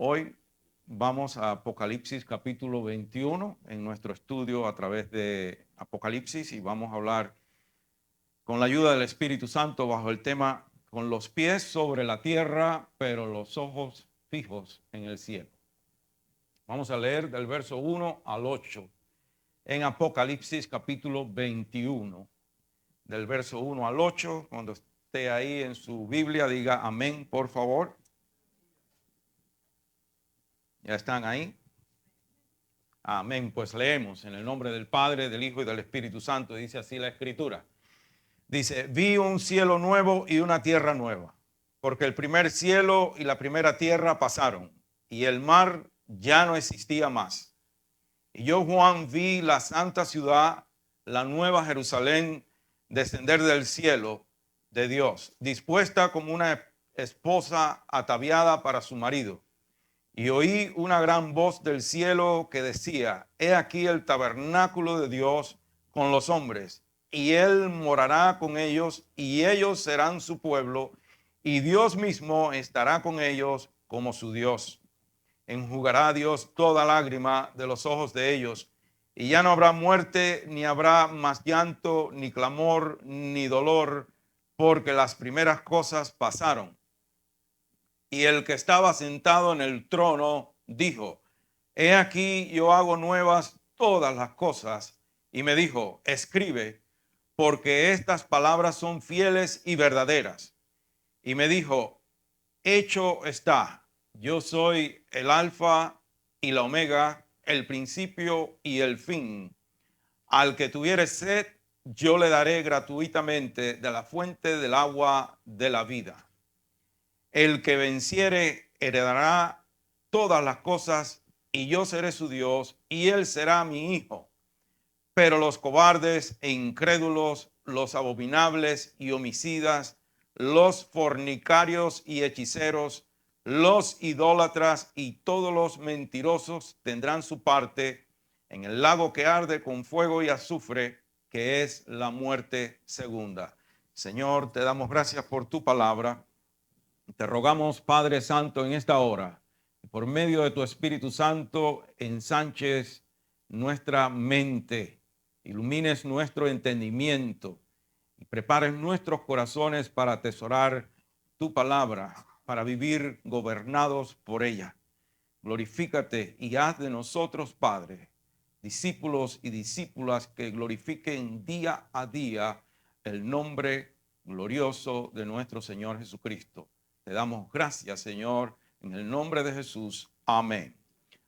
Hoy vamos a Apocalipsis capítulo 21 en nuestro estudio a través de Apocalipsis y vamos a hablar con la ayuda del Espíritu Santo bajo el tema con los pies sobre la tierra, pero los ojos fijos en el cielo. Vamos a leer del verso 1 al 8 en Apocalipsis capítulo 21, del verso 1 al 8. Cuando esté ahí en su Biblia, diga amén, por favor. ¿Ya están ahí? Amén. Pues leemos en el nombre del Padre, del Hijo y del Espíritu Santo. Dice así la Escritura. Dice, vi un cielo nuevo y una tierra nueva, porque el primer cielo y la primera tierra pasaron, y el mar ya no existía más. Y yo, Juan, vi la santa ciudad, la nueva Jerusalén, descender del cielo de Dios, dispuesta como una esposa ataviada para su marido. Y oí una gran voz del cielo que decía, he aquí el tabernáculo de Dios con los hombres, y él morará con ellos, y ellos serán su pueblo, y Dios mismo estará con ellos como su Dios. Enjugará Dios toda lágrima de los ojos de ellos, y ya no habrá muerte, ni habrá más llanto, ni clamor, ni dolor, porque las primeras cosas pasaron. Y el que estaba sentado en el trono dijo, he aquí yo hago nuevas todas las cosas. Y me dijo, escribe, porque estas palabras son fieles y verdaderas. Y me dijo, hecho está, yo soy el alfa y la omega, el principio y el fin. Al que tuviere sed, yo le daré gratuitamente de la fuente del agua de la vida. El que venciere heredará todas las cosas, y yo seré su Dios, y él será mi hijo. Pero los cobardes e incrédulos, los abominables y homicidas, los fornicarios y hechiceros, los idólatras y todos los mentirosos tendrán su parte en el lago que arde con fuego y azufre, que es la muerte segunda. Señor, te damos gracias por tu palabra. Te rogamos, Padre Santo, en esta hora, por medio de tu Espíritu Santo, ensanches nuestra mente, ilumines nuestro entendimiento y prepares nuestros corazones para atesorar tu palabra, para vivir gobernados por ella. Glorifícate y haz de nosotros, Padre, discípulos y discípulas que glorifiquen día a día el nombre glorioso de nuestro Señor Jesucristo. Te damos gracias, Señor, en el nombre de Jesús. Amén.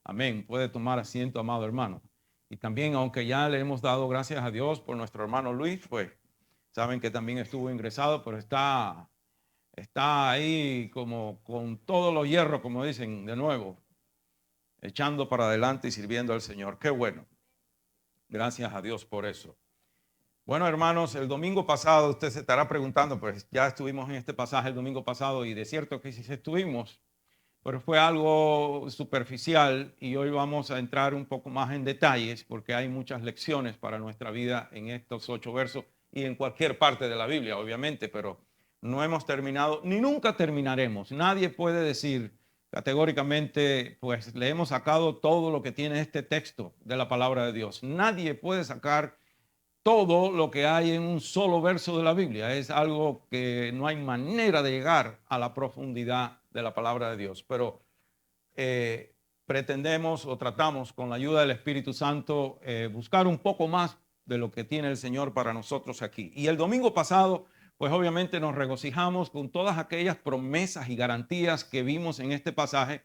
Amén. Puede tomar asiento, amado hermano. Y también, aunque ya le hemos dado gracias a Dios por nuestro hermano Luis, pues saben que también estuvo ingresado, pero está ahí como con todos los hierros, como dicen de nuevo, echando para adelante y sirviendo al Señor. Qué bueno. Gracias a Dios por eso. Bueno, hermanos, el domingo pasado usted se estará preguntando, pues ya estuvimos en este pasaje el domingo pasado y de cierto que sí estuvimos, pero fue algo superficial y hoy vamos a entrar un poco más en detalles porque hay muchas lecciones para nuestra vida en estos 8 versos y en cualquier parte de la Biblia, obviamente, pero no hemos terminado ni nunca terminaremos. Nadie puede decir categóricamente, pues le hemos sacado todo lo que tiene este texto de la palabra de Dios. Nadie puede sacar todo lo que hay en un solo verso de la Biblia. Es algo que no hay manera de llegar a la profundidad de la palabra de Dios. Pero pretendemos o tratamos con la ayuda del Espíritu Santo buscar un poco más de lo que tiene el Señor para nosotros aquí. Y el domingo pasado, pues obviamente nos regocijamos con todas aquellas promesas y garantías que vimos en este pasaje,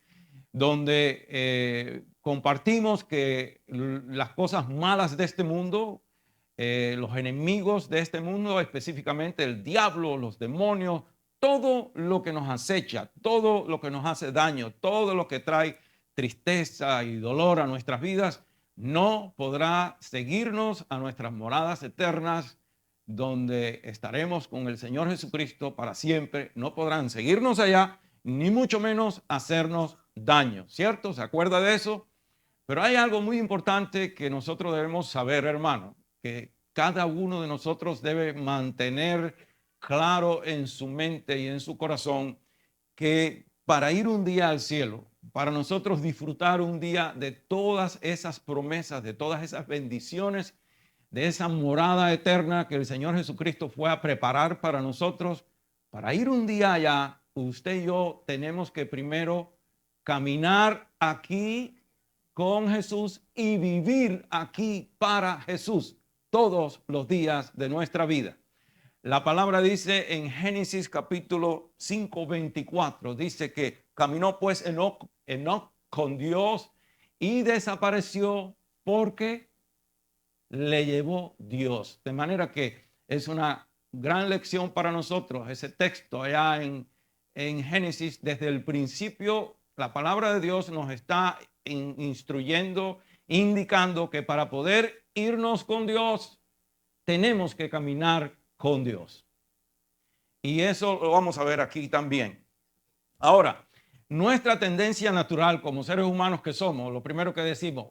donde compartimos que las cosas malas de este mundo, los enemigos de este mundo, específicamente el diablo, los demonios, todo lo que nos acecha, todo lo que nos hace daño, todo lo que trae tristeza y dolor a nuestras vidas, no podrá seguirnos a nuestras moradas eternas, donde estaremos con el Señor Jesucristo para siempre. No podrán seguirnos allá, ni mucho menos hacernos daño, ¿cierto? ¿Se acuerda de eso? Pero hay algo muy importante que nosotros debemos saber, hermano, que cada uno de nosotros debe mantener claro en su mente y en su corazón, que para ir un día al cielo, para nosotros disfrutar un día de todas esas promesas, de todas esas bendiciones, de esa morada eterna que el Señor Jesucristo fue a preparar para nosotros. Para ir un día allá, usted y yo tenemos que primero caminar aquí con Jesús y vivir aquí para Jesús todos los días de nuestra vida. La palabra dice en Génesis capítulo 5:24, dice que caminó pues Enoc con Dios y desapareció porque le llevó Dios. De manera que es una gran lección para nosotros ese texto allá en Génesis. Desde el principio la palabra de Dios nos está instruyendo, indicando que para poder irnos con Dios tenemos que caminar con Dios. Y eso lo vamos a ver aquí también. Ahora, nuestra tendencia natural como seres humanos que somos, lo primero que decimos,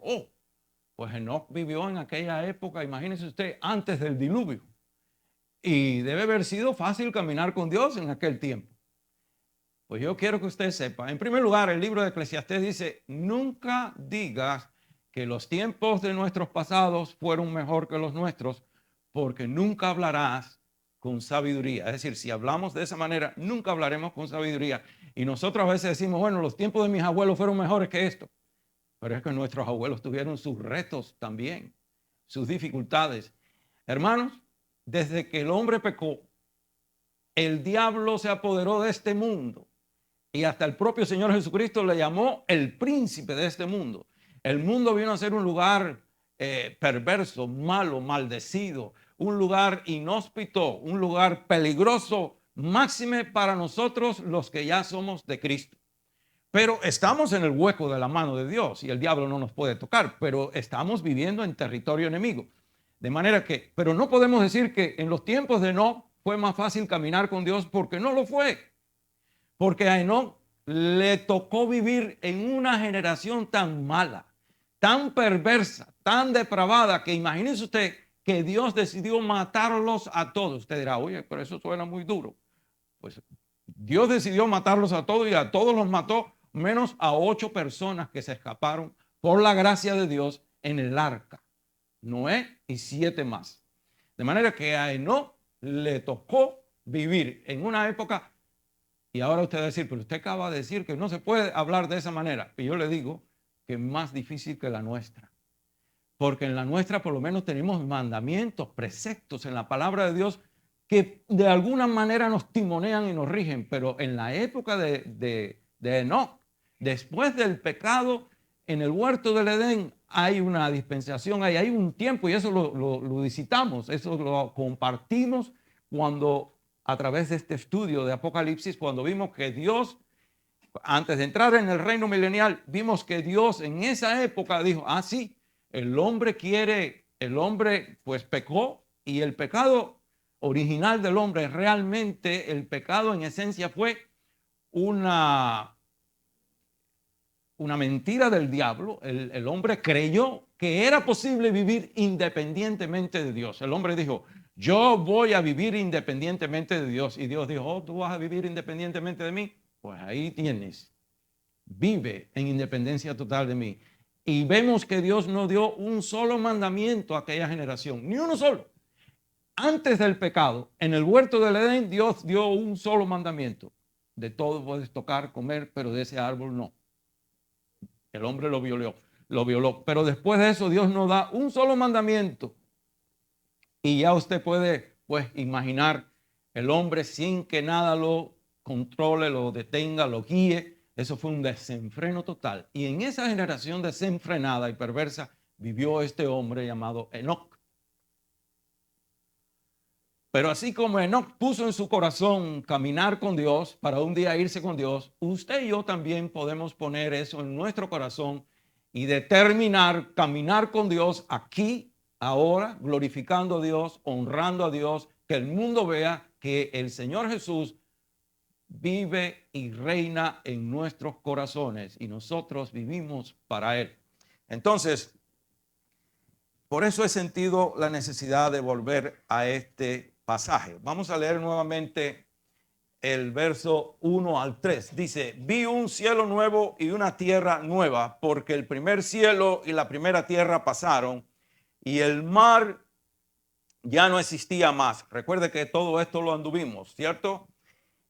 pues Enoc vivió en aquella época, imagínese usted, antes del diluvio. Y debe haber sido fácil caminar con Dios en aquel tiempo. Pues yo quiero que usted sepa, en primer lugar, el libro de Eclesiastés dice, nunca digas que los tiempos de nuestros pasados fueron mejor que los nuestros, porque nunca hablarás con sabiduría. Es decir, si hablamos de esa manera, nunca hablaremos con sabiduría. Y nosotros a veces decimos, bueno, los tiempos de mis abuelos fueron mejores que esto. Pero es que nuestros abuelos tuvieron sus retos también, sus dificultades. Hermanos, desde que el hombre pecó, el diablo se apoderó de este mundo y hasta el propio Señor Jesucristo le llamó el príncipe de este mundo. El mundo vino a ser un lugar perverso, malo, maldecido, un lugar inhóspito, un lugar peligroso, máxime para nosotros los que ya somos de Cristo. Pero estamos en el hueco de la mano de Dios y el diablo no nos puede tocar, pero estamos viviendo en territorio enemigo. De manera que, pero no podemos decir que en los tiempos de Enoc fue más fácil caminar con Dios, porque no lo fue. Porque a Enoc le tocó vivir en una generación tan mala, tan perversa, tan depravada, que imagínese usted que Dios decidió matarlos a todos. Usted dirá, oye, pero eso suena muy duro. Pues Dios decidió matarlos a todos y a todos los mató, menos a 8 personas que se escaparon por la gracia de Dios en el arca. Noé y 7 más. De manera que a Enoc le tocó vivir en una época, y ahora usted va a decir, pero usted acaba de decir que no se puede hablar de esa manera. Y yo le digo que es más difícil que la nuestra. Porque en la nuestra por lo menos tenemos mandamientos, preceptos en la palabra de Dios que de alguna manera nos timonean y nos rigen. Pero en la época de Enoc, después del pecado, en el huerto del Edén hay una dispensación, hay un tiempo, y eso lo visitamos, eso lo compartimos cuando a través de este estudio de Apocalipsis, cuando vimos que Dios, antes de entrar en el reino milenial, vimos que Dios en esa época dijo, sí, el hombre pues pecó, y el pecado original del hombre, realmente el pecado en esencia fue una mentira del diablo. El hombre creyó que era posible vivir independientemente de Dios. El hombre dijo, yo voy a vivir independientemente de Dios. Y Dios dijo, ¿tú vas a vivir independientemente de mí? Pues ahí tienes. Vive en independencia total de mí. Y vemos que Dios no dio un solo mandamiento a aquella generación, ni uno solo. Antes del pecado, en el huerto del Edén, Dios dio un solo mandamiento. De todo puedes tocar, comer, pero de ese árbol no. El hombre lo violó. Pero después de eso, Dios nos da un solo mandamiento. Y ya usted puede, pues, imaginar el hombre sin que nada lo controle, lo detenga, lo guíe. Eso fue un desenfreno total. Y en esa generación desenfrenada y perversa vivió este hombre llamado Enoc. Pero así como Enoc puso en su corazón caminar con Dios para un día irse con Dios, usted y yo también podemos poner eso en nuestro corazón y determinar caminar con Dios aquí, ahora, glorificando a Dios, honrando a Dios, que el mundo vea que el Señor Jesús vive y reina en nuestros corazones y nosotros vivimos para Él. Entonces, por eso he sentido la necesidad de volver a este pasaje. Vamos a leer nuevamente el verso 1 al 3. Dice, vi un cielo nuevo y una tierra nueva, porque el primer cielo y la primera tierra pasaron y el mar ya no existía más. Recuerde que todo esto lo anduvimos, ¿cierto?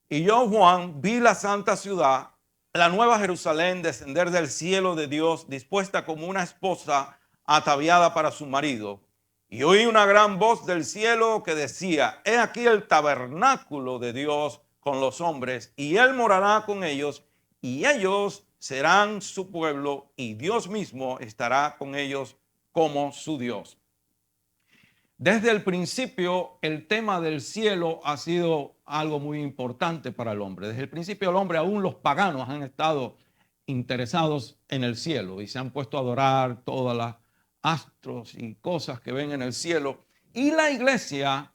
Y yo, Juan, vi la santa ciudad, la nueva Jerusalén, descender del cielo de Dios, dispuesta como una esposa ataviada para su marido. Y oí una gran voz del cielo que decía, he aquí el tabernáculo de Dios con los hombres, y él morará con ellos, y ellos serán su pueblo, y Dios mismo estará con ellos como su Dios. Desde el principio, el tema del cielo ha sido algo muy importante para el hombre. Desde el principio el hombre, aún los paganos, han estado interesados en el cielo y se han puesto a adorar todas las astros y cosas que ven en el cielo. Y la iglesia,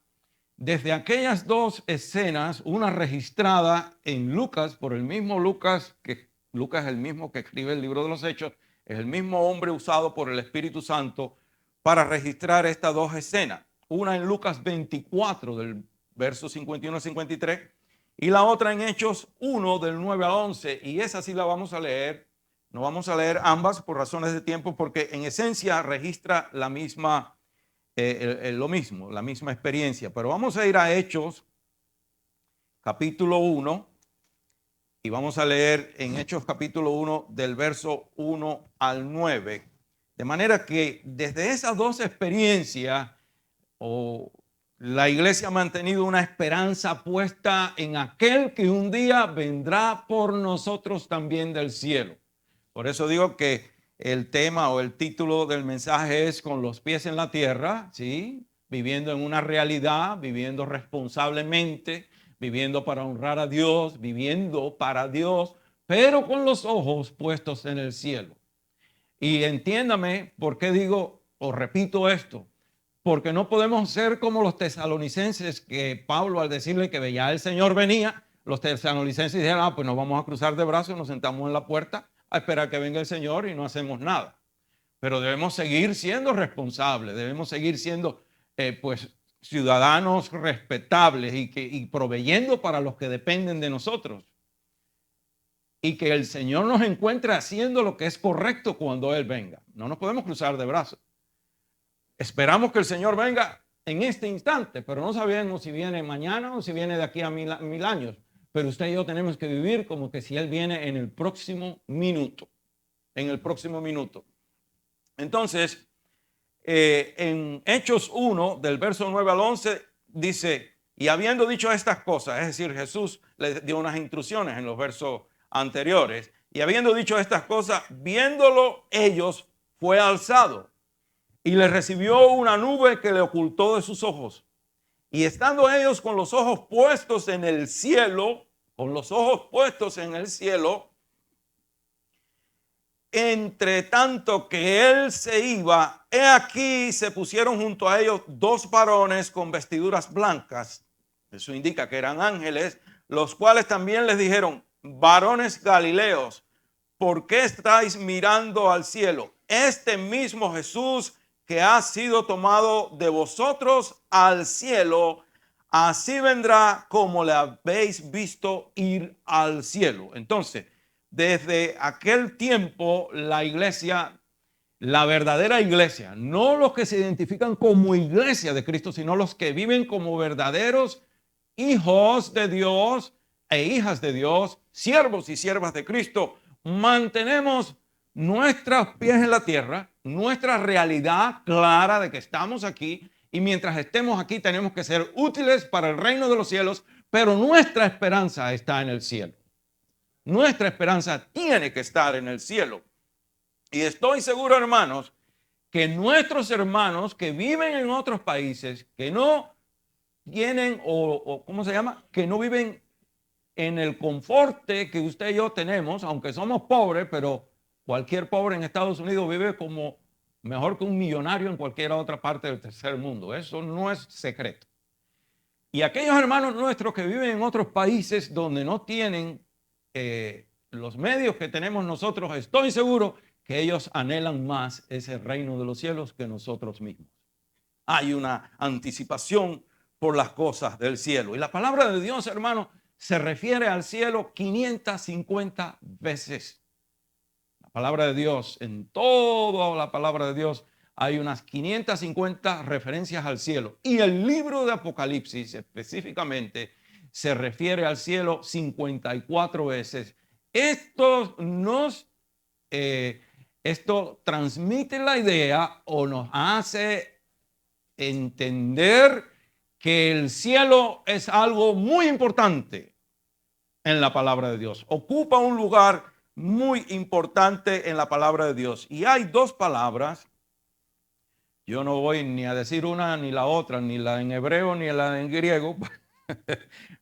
desde aquellas dos escenas, una registrada en Lucas, por el mismo Lucas, que Lucas es el mismo que escribe el libro de los Hechos, es el mismo hombre usado por el Espíritu Santo para registrar estas dos escenas. Una en Lucas 24, del verso 51 al 53, y la otra en Hechos 1, del 9 al 11. Y esa sí la vamos a leer. No vamos a leer ambas por razones de tiempo, porque en esencia registra la misma, lo mismo, la misma experiencia. Pero vamos a ir a Hechos, capítulo 1, y vamos a leer en Hechos capítulo 1, del verso 1 al 9. De manera que desde esas dos experiencias, la iglesia ha mantenido una esperanza puesta en aquel que un día vendrá por nosotros también del cielo. Por eso digo que el tema o el título del mensaje es Con los pies en la tierra, ¿sí? Viviendo en una realidad, viviendo responsablemente, viviendo para honrar a Dios, viviendo para Dios, pero con los ojos puestos en el cielo. Y entiéndame por qué digo o repito esto, porque no podemos ser como los tesalonicenses, que Pablo, al decirle que ya el Señor venía, los tesalonicenses dijeron, pues nos vamos a cruzar de brazos, nos sentamos en la puerta a esperar que venga el Señor y no hacemos nada. Pero debemos seguir siendo responsables, debemos seguir siendo pues ciudadanos respetables y proveyendo para los que dependen de nosotros. Y que el Señor nos encuentre haciendo lo que es correcto cuando Él venga. No nos podemos cruzar de brazos. Esperamos que el Señor venga en este instante, pero no sabemos si viene mañana o si viene de aquí a mil años. Pero usted y yo tenemos que vivir como que si Él viene en el próximo minuto. En el próximo minuto. Entonces, en Hechos 1, del verso 9 al 11, dice, y habiendo dicho estas cosas, es decir, Jesús les dio unas instrucciones en los versos anteriores, y habiendo dicho estas cosas, viéndolo ellos, fue alzado y le recibió una nube que le ocultó de sus ojos. Y estando ellos con los ojos puestos en el cielo, entre tanto que él se iba, he aquí se pusieron junto a ellos dos varones con vestiduras blancas. Eso indica que eran ángeles, los cuales también les dijeron, varones galileos, ¿por qué estáis mirando al cielo? Este mismo Jesús que ha sido tomado de vosotros al cielo, así vendrá como le habéis visto ir al cielo. Entonces, desde aquel tiempo, la iglesia, la verdadera iglesia, no los que se identifican como iglesia de Cristo, sino los que viven como verdaderos hijos de Dios e hijas de Dios, siervos y siervas de Cristo, mantenemos nuestros pies en la tierra, nuestra realidad clara de que estamos aquí, y mientras estemos aquí tenemos que ser útiles para el reino de los cielos, pero nuestra esperanza está en el cielo. Nuestra esperanza tiene que estar en el cielo. Y estoy seguro, hermanos, que nuestros hermanos que viven en otros países, que no tienen, ¿cómo se llama? Que no viven en el confort que usted y yo tenemos, aunque somos pobres, pero cualquier pobre en Estados Unidos vive como mejor que un millonario en cualquier otra parte del tercer mundo. Eso no es secreto. Y aquellos hermanos nuestros que viven en otros países donde no tienen los medios que tenemos nosotros, estoy seguro que ellos anhelan más ese reino de los cielos que nosotros mismos. Hay una anticipación por las cosas del cielo. Y la palabra de Dios, hermano, se refiere al cielo 550 veces. La palabra de Dios, en toda la palabra de Dios, hay unas 550 referencias al cielo. Y el libro de Apocalipsis específicamente se refiere al cielo 54 veces. Esto transmite la idea o nos hace entender que el cielo es algo muy importante en la palabra de Dios. Ocupa un lugar muy importante en la palabra de Dios. Y hay dos palabras. Yo no voy ni a decir una ni la otra, ni la en hebreo ni la en griego.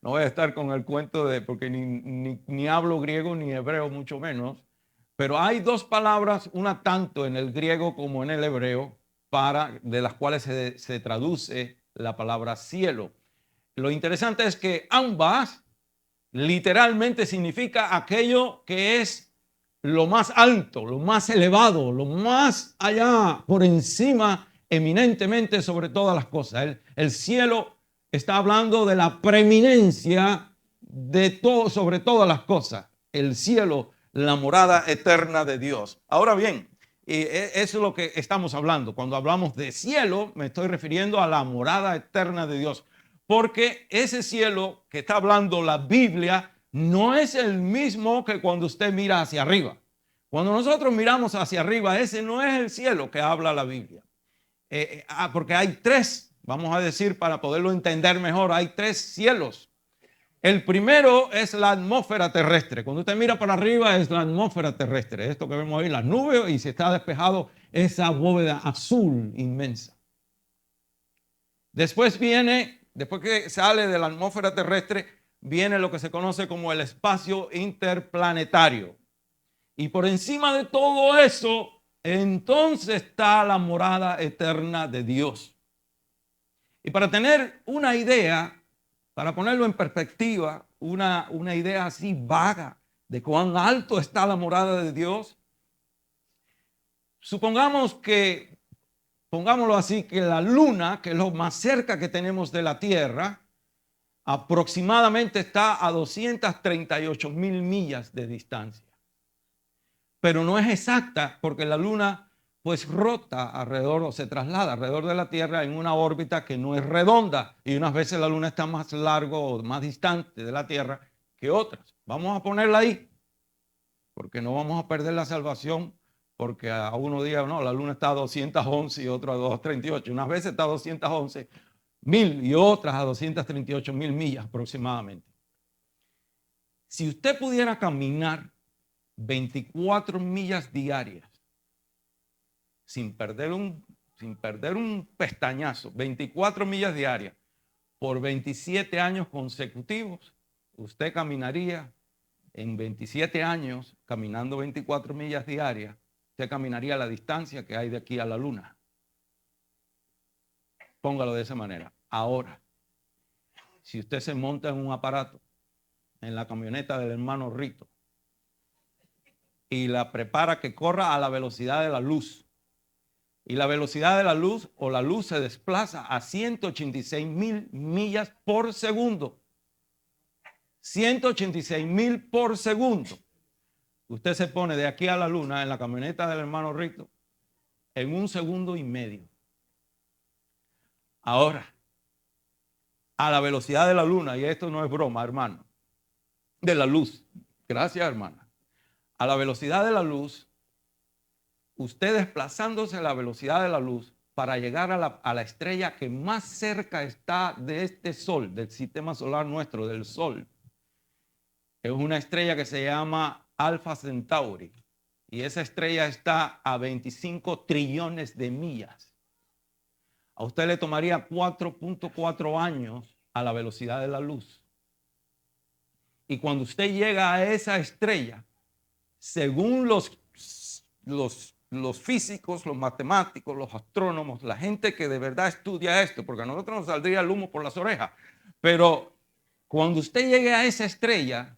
No voy a estar con el cuento porque ni hablo griego ni hebreo, mucho menos. Pero hay dos palabras, una tanto en el griego como en el hebreo, de las cuales se traduce la palabra cielo. Lo interesante es que ambas literalmente significa aquello que es lo más alto, lo más elevado, lo más allá, por encima, eminentemente sobre todas las cosas. El cielo está hablando de la preeminencia de todo, sobre todas las cosas. El cielo, la morada eterna de Dios. Ahora bien, eso es lo que estamos hablando. Cuando hablamos de cielo, me estoy refiriendo a la morada eterna de Dios. Porque ese cielo que está hablando la Biblia no es el mismo que cuando usted mira hacia arriba. Cuando nosotros miramos hacia arriba, ese no es el cielo que habla la Biblia. Porque hay tres, vamos a decir para poderlo entender mejor, hay tres cielos. El primero es la atmósfera terrestre. Cuando usted mira para arriba es la atmósfera terrestre. Esto que vemos ahí, las nubes, y si está despejado, esa bóveda azul inmensa. Después que sale de la atmósfera terrestre, viene lo que se conoce como el espacio interplanetario. Y por encima de todo eso, entonces está la morada eterna de Dios. Y para tener una idea, para ponerlo en perspectiva, una idea así vaga de cuán alto está la morada de Dios, pongámoslo así, que la luna, que es lo más cerca que tenemos de la Tierra, aproximadamente está a 238,000 millas de distancia. Pero no es exacta porque la luna pues rota alrededor o se traslada alrededor de la Tierra en una órbita que no es redonda, y unas veces la luna está más largo o más distante de la Tierra que otras. Vamos a ponerla ahí porque no vamos a perder la salvación, porque a uno diga, no, la luna está a 211 y otro a 238. Unas veces está a 211,000 y otras a 238,000 millas aproximadamente. Si usted pudiera caminar 24 millas diarias sin perder un pestañazo, 24 millas diarias por 27 años consecutivos, usted caminaría en 27 años, caminando 24 millas diarias, usted caminaría la distancia que hay de aquí a la luna. Póngalo de esa manera. Ahora, si usted se monta en un aparato, en la camioneta del hermano Rito, y la prepara que corra a la velocidad de la luz, y la velocidad de la luz o la luz se desplaza a 186,000 millas por segundo. 186,000 por segundo. Usted se pone de aquí a la luna en la camioneta del hermano Rito en 1 segundo y medio. Ahora, a la velocidad de la luna, y esto no es broma, hermano, de la luz. Gracias, hermana. A la velocidad de la luz, usted desplazándose a la velocidad de la luz para llegar a la estrella que más cerca está de este sol, del sistema solar nuestro, del sol. Es una estrella que se llama Alpha Centauri. Y esa estrella está a 25 trillones de millas. A usted le tomaría 4.4 años a la velocidad de la luz. Y cuando usted llega a esa estrella, según los físicos, los matemáticos, los astrónomos, la gente que de verdad estudia esto, porque a nosotros nos saldría el humo por las orejas, pero cuando usted llegue a esa estrella,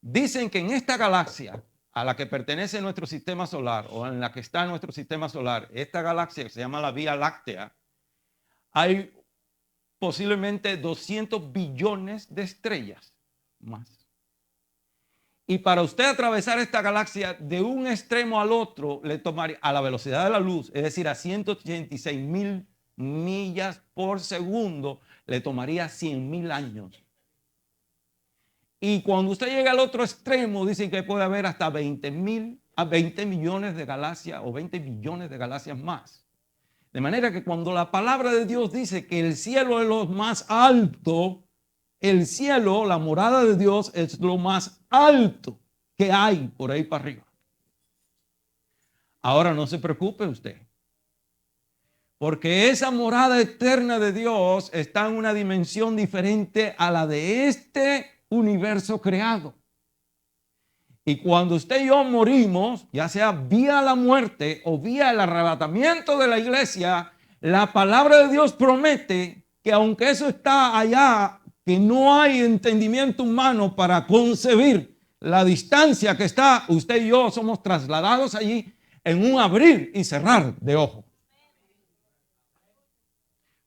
dicen que en esta galaxia a la que pertenece nuestro sistema solar, o en la que está nuestro sistema solar, esta galaxia que se llama la Vía Láctea, hay posiblemente 200 billones de estrellas. más. Y para usted atravesar esta galaxia de un extremo al otro, le tomaría a la velocidad de la luz, es decir, a 186,000 millas por segundo, le tomaría 100,000 años. Y cuando usted llega al otro extremo, dicen que puede haber hasta 20 millones de galaxias o 20 billones de galaxias más. De manera que cuando la palabra de Dios dice que el cielo es lo más alto, el cielo, la morada de Dios, es lo más alto que hay por ahí para arriba. Ahora no se preocupe usted, porque esa morada eterna de Dios está en una dimensión diferente a la de este universo creado. Y cuando usted y yo morimos, ya sea vía la muerte o vía el arrebatamiento de la iglesia, la palabra de Dios promete que aunque eso está allá, que no hay entendimiento humano para concebir la distancia que está, usted y yo somos trasladados allí en un abrir y cerrar de ojos.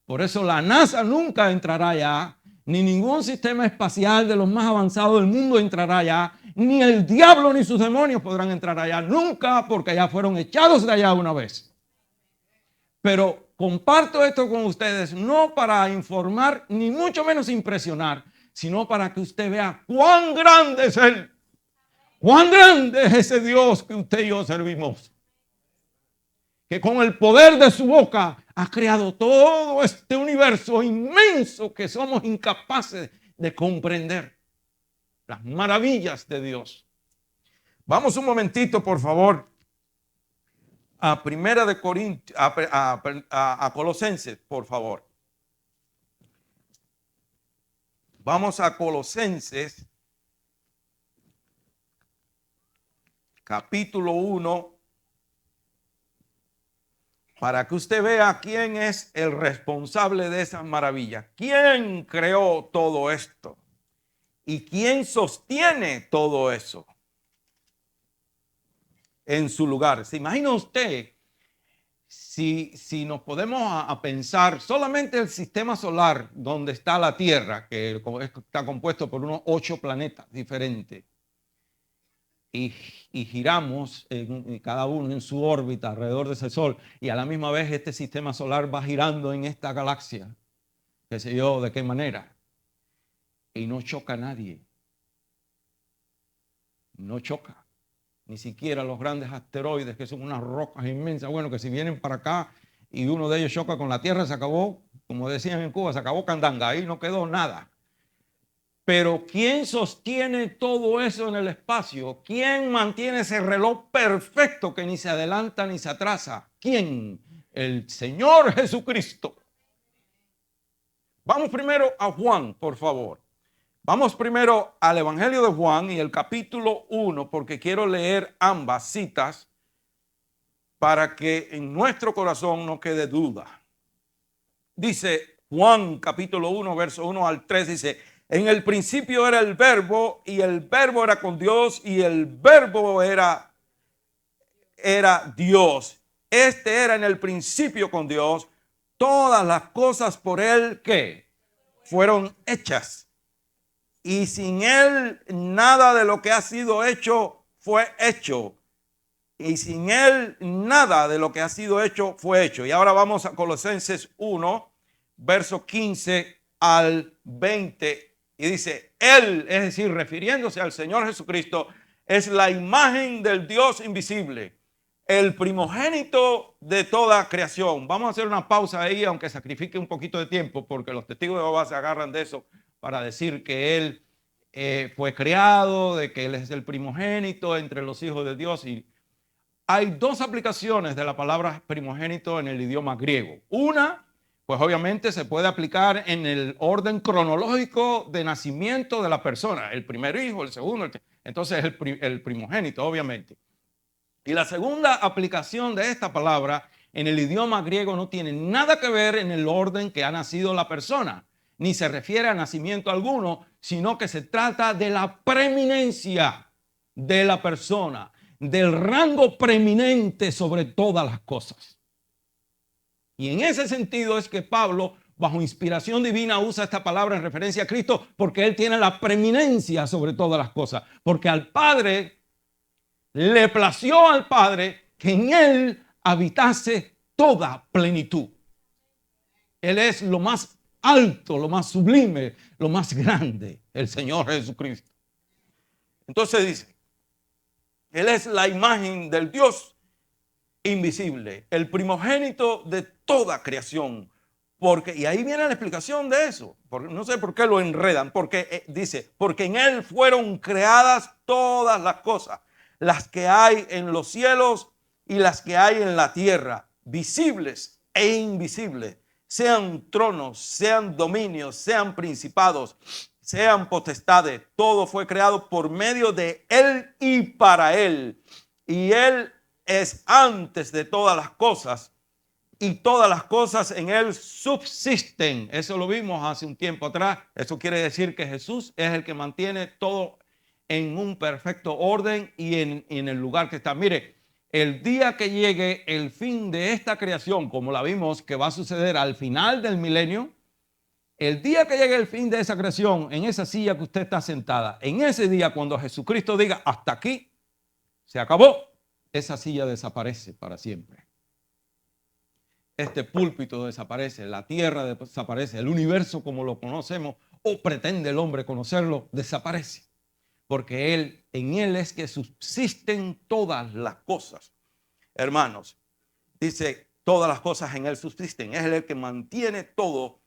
Por eso la NASA nunca entrará allá, ni ningún sistema espacial de los más avanzados del mundo entrará allá, ni el diablo ni sus demonios podrán entrar allá nunca, porque ya fueron echados de allá una vez. Pero comparto esto con ustedes no para informar, ni mucho menos impresionar, sino para que usted vea cuán grande es Él, cuán grande es ese Dios que usted y yo servimos, que con el poder de su boca ha creado todo este universo inmenso que somos incapaces de comprender. Las maravillas de Dios. Vamos un momentito, por favor, a Primera de Corintios, a Colosenses, por favor. Vamos a Colosenses, capítulo 1. Para que usted vea quién es el responsable de esas maravillas. ¿Quién creó todo esto? ¿Y quién sostiene todo eso en su lugar? ¿Se imagina usted si nos podemos a pensar solamente el sistema solar donde está la Tierra, que está compuesto por unos 8 planetas diferentes? Y giramos cada uno en su órbita alrededor de ese sol, y a la misma vez este sistema solar va girando en esta galaxia, qué sé yo de qué manera, y no choca a nadie, no choca, ni siquiera los grandes asteroides que son unas rocas inmensas, bueno, que si vienen para acá y uno de ellos choca con la Tierra, se acabó, como decían en Cuba, se acabó candanga, ahí no quedó nada. Pero ¿quién sostiene todo eso en el espacio? ¿Quién mantiene ese reloj perfecto que ni se adelanta ni se atrasa? ¿Quién? El Señor Jesucristo. Vamos primero a Juan, por favor. Vamos primero al Evangelio de Juan y el capítulo 1, porque quiero leer ambas citas para que en nuestro corazón no quede duda. Dice Juan capítulo 1, verso 1 al 3, dice: en el principio era el verbo, y el verbo era con Dios, y el verbo era Dios. Este era en el principio con Dios. Todas las cosas por él que fueron hechas, y sin él nada de lo que ha sido hecho fue hecho. Y sin él nada de lo que ha sido hecho fue hecho. Y ahora vamos a Colosenses 1, verso 15 al 20. Y dice, Él, es decir, refiriéndose al Señor Jesucristo, es la imagen del Dios invisible, el primogénito de toda creación. Vamos a hacer una pausa ahí, aunque sacrifique un poquito de tiempo, porque los testigos de Jehová se agarran de eso para decir que Él fue creado, de que Él es el primogénito entre los hijos de Dios. Y hay 2 aplicaciones de la palabra primogénito en el idioma griego. Una, pues obviamente se puede aplicar en el orden cronológico de nacimiento de la persona, el primer hijo, el segundo, entonces el primogénito, obviamente. Y la segunda aplicación de esta palabra en el idioma griego no tiene nada que ver en el orden que ha nacido la persona, ni se refiere a nacimiento alguno, sino que se trata de la preeminencia de la persona, del rango preeminente sobre todas las cosas. Y en ese sentido es que Pablo bajo inspiración divina usa esta palabra en referencia a Cristo porque Él tiene la preeminencia sobre todas las cosas. Porque al Padre, le plació al Padre que en Él habitase toda plenitud. Él es lo más alto, lo más sublime, lo más grande, el Señor Jesucristo. Entonces dice, Él es la imagen del Dios invisible, el primogénito de toda creación. Porque, y ahí viene la explicación de eso. Porque, no sé por qué lo enredan. Porque dice, porque en Él fueron creadas todas las cosas, las que hay en los cielos y las que hay en la tierra, visibles e invisibles. Sean tronos, sean dominios, sean principados, sean potestades. Todo fue creado por medio de Él y para Él. Y Él es antes de todas las cosas. Y todas las cosas en Él subsisten. Eso lo vimos hace un tiempo atrás. Eso quiere decir que Jesús es el que mantiene todo en un perfecto orden y en el lugar que está. Mire, el día que llegue el fin de esta creación, como la vimos que va a suceder al final del milenio, el día que llegue el fin de esa creación, en esa silla que usted está sentada, en ese día cuando Jesucristo diga hasta aquí, se acabó, esa silla desaparece para siempre. Este púlpito desaparece, la tierra desaparece, el universo como lo conocemos o pretende el hombre conocerlo, desaparece. Porque en Él es que subsisten todas las cosas. Hermanos, dice, todas las cosas en Él subsisten. Es Él el que mantiene todo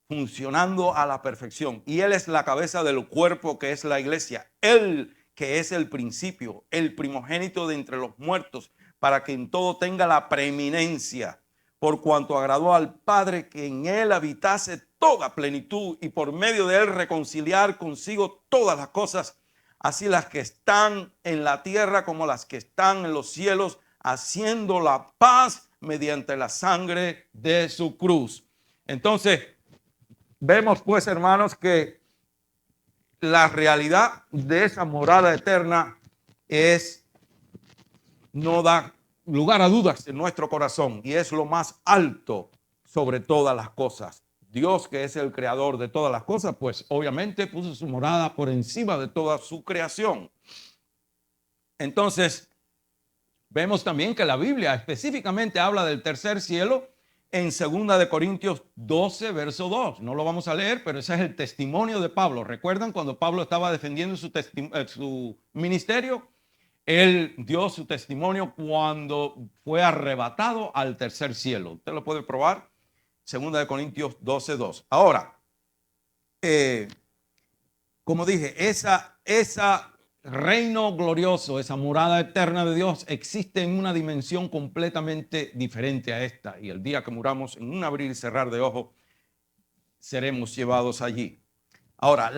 funcionando a la perfección. Y Él es la cabeza del cuerpo que es la iglesia. Él que es el principio, el primogénito de entre los muertos, para que en todo tenga la preeminencia. Por cuanto agradó al Padre que en Él habitase toda plenitud y por medio de Él reconciliar consigo todas las cosas, así las que están en la tierra como las que están en los cielos, haciendo la paz mediante la sangre de su cruz. Entonces, vemos pues, hermanos, que la realidad de esa morada eterna no da lugar a dudas en nuestro corazón y es lo más alto sobre todas las cosas. Dios, que es el creador de todas las cosas, pues obviamente puso su morada por encima de toda su creación. Entonces, vemos también que la Biblia específicamente habla del tercer cielo en 2 de Corintios 12, verso 2. No lo vamos a leer, pero ese es el testimonio de Pablo. ¿Recuerdan cuando Pablo estaba defendiendo su ministerio? Él dio su testimonio cuando fue arrebatado al tercer cielo. Usted lo puede probar. 2 de Corintios 12, 2. Ahora, como dije, esa reino glorioso, esa morada eterna de Dios existe en una dimensión completamente diferente a esta. Y el día que muramos, en un abrir y cerrar de ojos, seremos llevados allí. Ahora,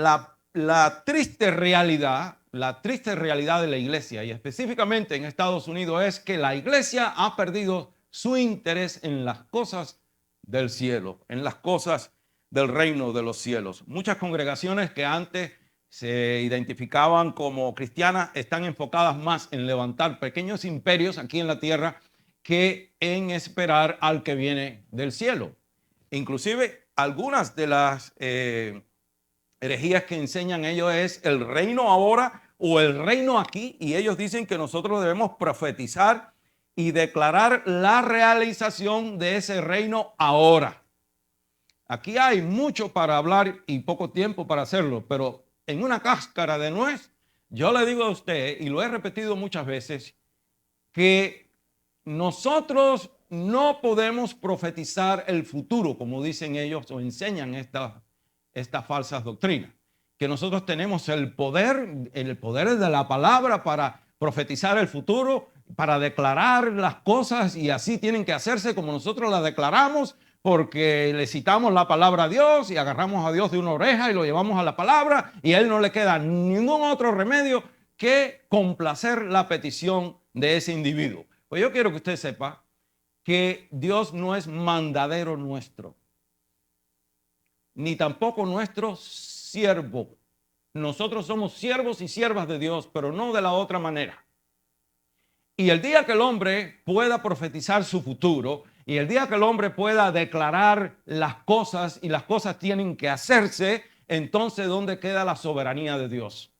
la triste realidad de la iglesia, y específicamente en Estados Unidos, es que la iglesia ha perdido su interés en las cosas del cielo, en las cosas del reino de los cielos. Muchas congregaciones que antes se identificaban como cristianas están enfocadas más en levantar pequeños imperios aquí en la tierra que en esperar al que viene del cielo. Inclusive algunas de las herejías que enseñan ellos es el reino ahora o el reino aquí, y ellos dicen que nosotros debemos profetizar y declarar la realización de ese reino ahora. Aquí hay mucho para hablar y poco tiempo para hacerlo, pero en una cáscara de nuez, yo le digo a usted, y lo he repetido muchas veces, que nosotros no podemos profetizar el futuro, como dicen ellos o enseñan estas falsas doctrinas. Que nosotros tenemos el poder de la palabra para profetizar el futuro, para declarar las cosas y así tienen que hacerse como nosotros las declaramos, porque le citamos la palabra a Dios y agarramos a Dios de una oreja y lo llevamos a la palabra y a Él no le queda ningún otro remedio que complacer la petición de ese individuo. Pues yo quiero que usted sepa que Dios no es mandadero nuestro, ni tampoco nuestro siervo. Nosotros somos siervos y siervas de Dios, pero no de la otra manera. Y el día que el hombre pueda profetizar su futuro Y el día que el hombre pueda declarar las cosas y las cosas tienen que hacerse, entonces ¿dónde queda la soberanía de Dios?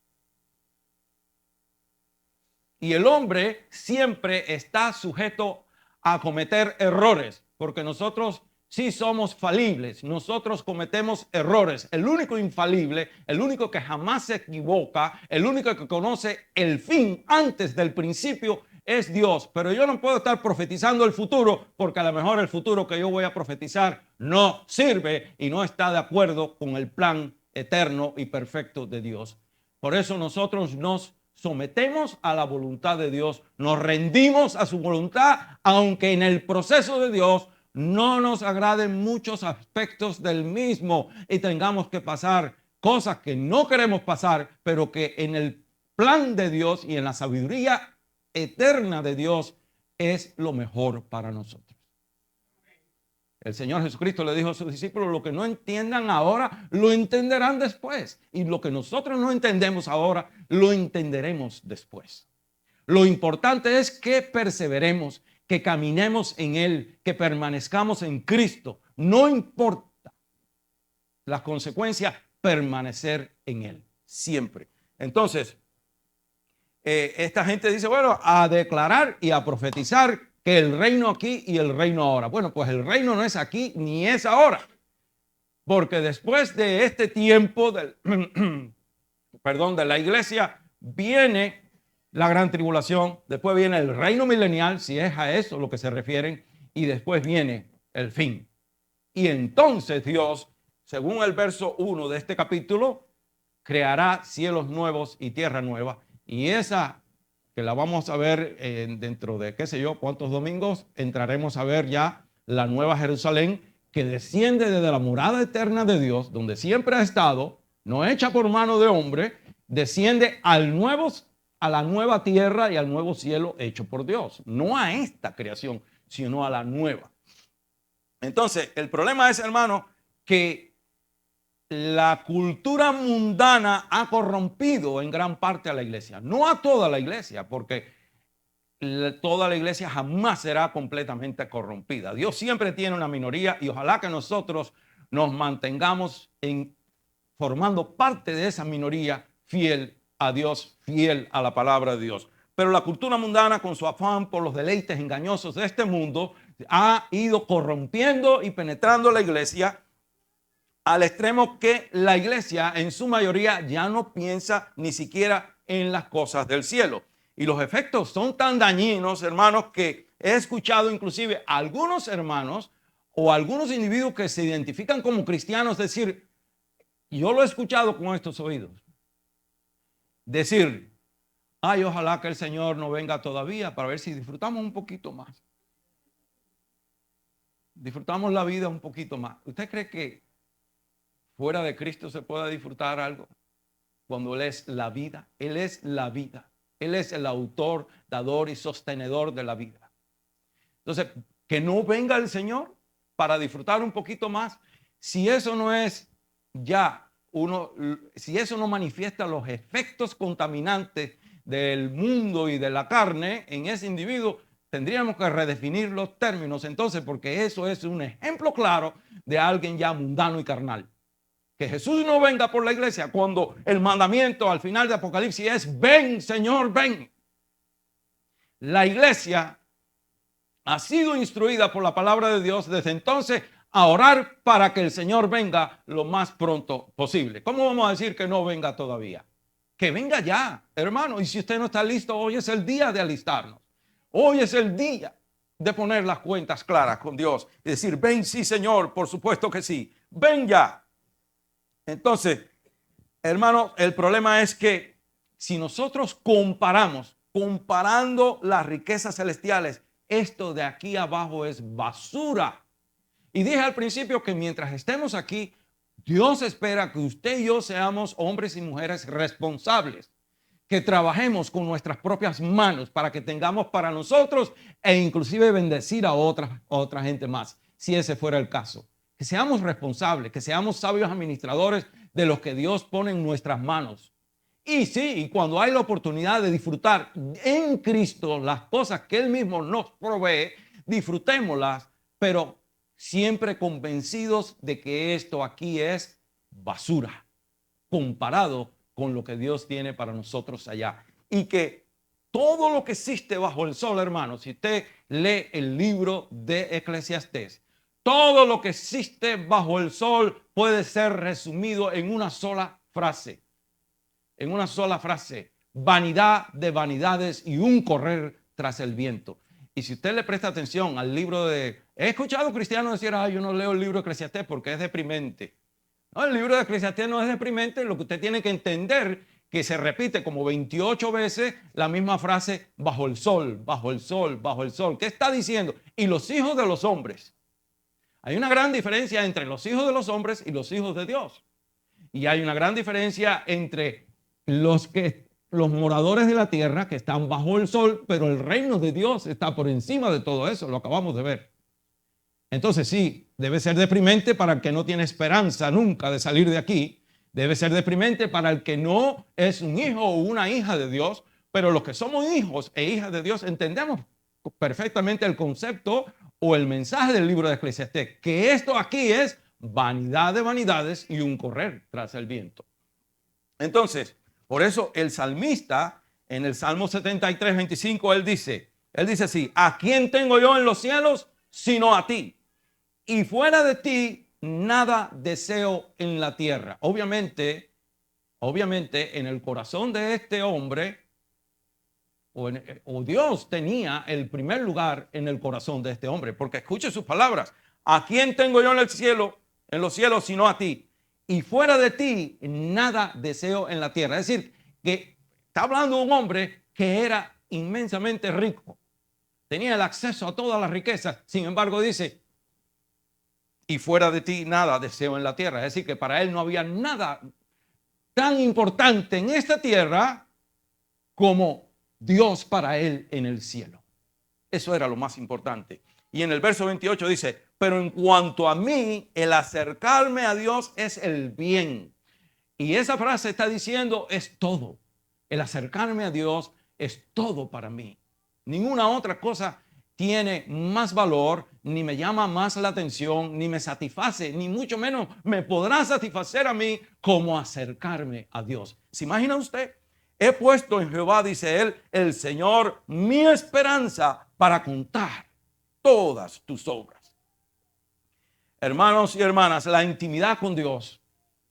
Y el hombre siempre está sujeto a cometer errores, porque nosotros sí somos falibles, nosotros cometemos errores. El único infalible, el único que jamás se equivoca, el único que conoce el fin antes del principio es Dios. Pero yo no puedo estar profetizando el futuro, porque a lo mejor el futuro que yo voy a profetizar no sirve y no está de acuerdo con el plan eterno y perfecto de Dios. Por eso nosotros nos sometemos a la voluntad de Dios, nos rendimos a su voluntad, aunque en el proceso de Dios no nos agraden muchos aspectos del mismo y tengamos que pasar cosas que no queremos pasar, pero que en el plan de Dios y en la sabiduría eterna de Dios es lo mejor para nosotros. El Señor Jesucristo le dijo a sus discípulos: lo que no entiendan ahora, lo entenderán después. Y lo que nosotros no entendemos ahora, lo entenderemos después. Lo importante es que perseveremos, que caminemos en Él, que permanezcamos en Cristo. No importa las consecuencias, permanecer en Él, siempre. Entonces, esta gente dice, bueno, a declarar y a profetizar que el reino aquí y el reino ahora. Bueno, pues el reino no es aquí ni es ahora. Porque después de este tiempo de la iglesia viene la gran tribulación, después viene el reino milenial, si es a eso lo que se refieren, y después viene el fin. Y entonces Dios, según el verso 1 de este capítulo, creará cielos nuevos y tierra nueva. Y esa que la vamos a ver dentro de qué sé yo cuántos domingos, entraremos a ver ya la nueva Jerusalén que desciende desde la morada eterna de Dios, donde siempre ha estado, no hecha por mano de hombre, desciende a la nueva tierra y al nuevo cielo hecho por Dios. No a esta creación, sino a la nueva. Entonces, el problema es, hermano, que la cultura mundana ha corrompido en gran parte a la iglesia. No a toda la iglesia, porque toda la iglesia jamás será completamente corrompida. Dios siempre tiene una minoría y ojalá que nosotros nos mantengamos formando parte de esa minoría fiel a Dios, fiel a la palabra de Dios. Pero la cultura mundana, con su afán por los deleites engañosos de este mundo, ha ido corrompiendo y penetrando la iglesia al extremo que la iglesia en su mayoría ya no piensa ni siquiera en las cosas del cielo. Y los efectos son tan dañinos, hermanos, que he escuchado inclusive a algunos hermanos o algunos individuos que se identifican como cristianos decir, yo lo he escuchado con estos oídos, decir, ay, ojalá que el Señor no venga todavía para ver si disfrutamos un poquito más. Disfrutamos la vida un poquito más. ¿Usted cree que fuera de Cristo se pueda disfrutar algo? Cuando Él es la vida. Él es la vida. Él es el autor, dador y sostenedor de la vida. Entonces, que no venga el Señor para disfrutar un poquito más. Si eso no es ya si eso no manifiesta los efectos contaminantes del mundo y de la carne en ese individuo, tendríamos que redefinir los términos entonces, porque eso es un ejemplo claro de alguien ya mundano y carnal. Que Jesús no venga por la iglesia cuando el mandamiento al final de Apocalipsis es ven, Señor, ven. La iglesia ha sido instruida por la palabra de Dios desde entonces a orar para que el Señor venga lo más pronto posible. ¿Cómo vamos a decir que no venga todavía? Que venga ya, hermano. Y si usted no está listo, hoy es el día de alistarnos. Hoy es el día de poner las cuentas claras con Dios y decir, ven, sí, Señor, por supuesto que sí. Ven ya. Entonces, hermano, el problema es que si nosotros comparando las riquezas celestiales, esto de aquí abajo es basura. Y dije al principio que mientras estemos aquí, Dios espera que usted y yo seamos hombres y mujeres responsables, que trabajemos con nuestras propias manos para que tengamos para nosotros e inclusive bendecir a otra gente más, si ese fuera el caso. Que seamos responsables, que seamos sabios administradores de lo que Dios pone en nuestras manos. Y sí, y cuando hay la oportunidad de disfrutar en Cristo las cosas que Él mismo nos provee, disfrutémoslas pero siempre convencidos de que esto aquí es basura comparado con lo que Dios tiene para nosotros allá. Y que todo lo que existe bajo el sol, hermano, si usted lee el libro de Eclesiastés, todo lo que existe bajo el sol puede ser resumido en una sola frase. En una sola frase: vanidad de vanidades y un correr tras el viento. Y si usted le presta atención al libro de... He escuchado cristianos decir, yo no leo el libro de Eclesiastés porque es deprimente. No, el libro de Eclesiastés no es deprimente. Lo que usted tiene que entender que se repite como 28 veces la misma frase: bajo el sol, bajo el sol, bajo el sol. ¿Qué está diciendo? Y los hijos de los hombres. Hay una gran diferencia entre los hijos de los hombres y los hijos de Dios. Y hay una gran diferencia entre los moradores de la tierra que están bajo el sol, pero el reino de Dios está por encima de todo eso. Lo acabamos de ver. Entonces sí, debe ser deprimente para el que no tiene esperanza nunca de salir de aquí. Debe ser deprimente para el que no es un hijo o una hija de Dios. Pero los que somos hijos e hijas de Dios entendemos perfectamente el concepto o el mensaje del libro de Eclesiastés, que esto aquí es vanidad de vanidades y un correr tras el viento. Entonces, por eso el salmista en el Salmo 73, 25, él dice así: ¿a quién tengo yo en los cielos sino a ti? Y fuera de ti nada deseo en la tierra. Obviamente en el corazón de este hombre, o Dios tenía el primer lugar en el corazón de este hombre, porque escuche sus palabras: ¿a quién tengo yo en los cielos sino a ti? Y fuera de ti nada deseo en la tierra. Es decir, que está hablando de un hombre que era inmensamente rico, tenía el acceso a todas las riquezas. Sin embargo dice: y fuera de ti nada deseo en la tierra. Es decir, que para él no había nada tan importante en esta tierra como Dios para él en el cielo. Eso era lo más importante. Y en el verso 28 dice: pero en cuanto a mí, el acercarme a Dios es el bien. Y esa frase está diciendo: es todo. El acercarme a Dios es todo para mí. Ninguna otra cosa tiene más valor, ni me llama más la atención, ni me satisface, ni mucho menos me podrá satisfacer a mí como acercarme a Dios. ¿Se imagina usted? He puesto en Jehová, dice él, el Señor, mi esperanza para contar todas tus obras. Hermanos y hermanas, la intimidad con Dios,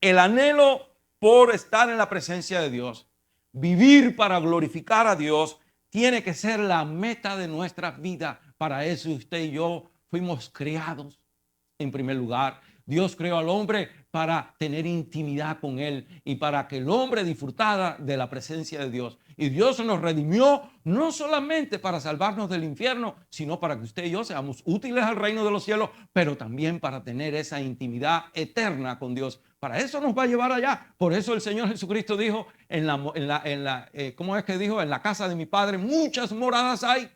el anhelo por estar en la presencia de Dios, vivir para glorificar a Dios, tiene que ser la meta de nuestra vida. Para eso usted y yo fuimos creados en primer lugar. Dios creó al hombre para tener intimidad con él y para que el hombre disfrutara de la presencia de Dios. Y Dios nos redimió no solamente para salvarnos del infierno, sino para que usted y yo seamos útiles al reino de los cielos, pero también para tener esa intimidad eterna con Dios. Para eso nos va a llevar allá. Por eso el Señor Jesucristo dijo ¿cómo es que dijo? En la casa de mi Padre muchas moradas hay.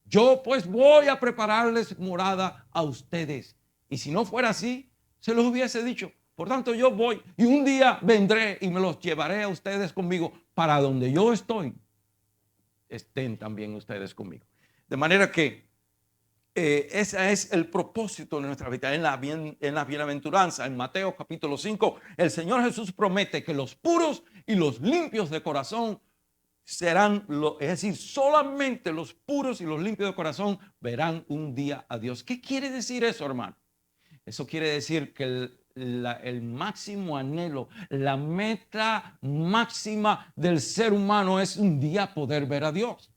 Yo pues voy a prepararles morada a ustedes. Y si no fuera así, se los hubiese dicho. Por tanto, yo voy y un día vendré y me los llevaré a ustedes conmigo, para donde yo estoy, estén también ustedes conmigo. De manera que ese es el propósito de nuestra vida. En la bienaventuranza, en Mateo capítulo 5, el Señor Jesús promete que los puros y los limpios de corazón serán, es decir, solamente los puros y los limpios de corazón verán un día a Dios. ¿Qué quiere decir eso, hermano? Eso quiere decir que el máximo anhelo, la meta máxima del ser humano es un día poder ver a Dios.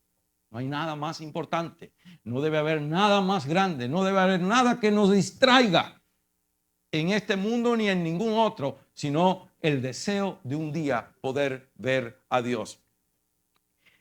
No hay nada más importante, no debe haber nada más grande, no debe haber nada que nos distraiga en este mundo ni en ningún otro, sino el deseo de un día poder ver a Dios.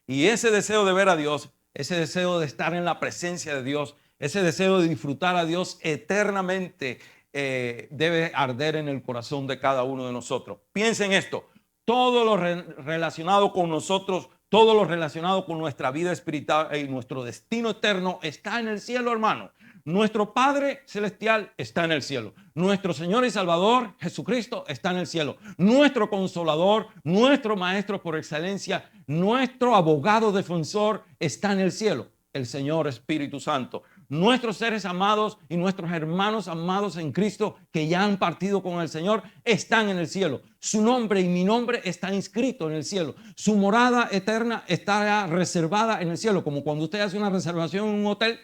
Y ese deseo de ver a Dios, ese deseo de estar en la presencia de Dios, ese deseo de disfrutar a Dios eternamente, debe arder en el corazón de cada uno de nosotros. Piensen esto: todo lo relacionado con nosotros, todo lo relacionado con nuestra vida espiritual y nuestro destino eterno está en el cielo, hermano. Nuestro Padre Celestial está en el cielo. Nuestro Señor y Salvador Jesucristo está en el cielo. Nuestro Consolador, nuestro Maestro por excelencia, nuestro abogado defensor está en el cielo. el Señor Espíritu Santo. Nuestros seres amados y nuestros hermanos amados en Cristo que ya han partido con el Señor están en el cielo. Su nombre y mi nombre está inscrito en el cielo. Su morada eterna está reservada en el cielo, como cuando usted hace una reservación en un hotel,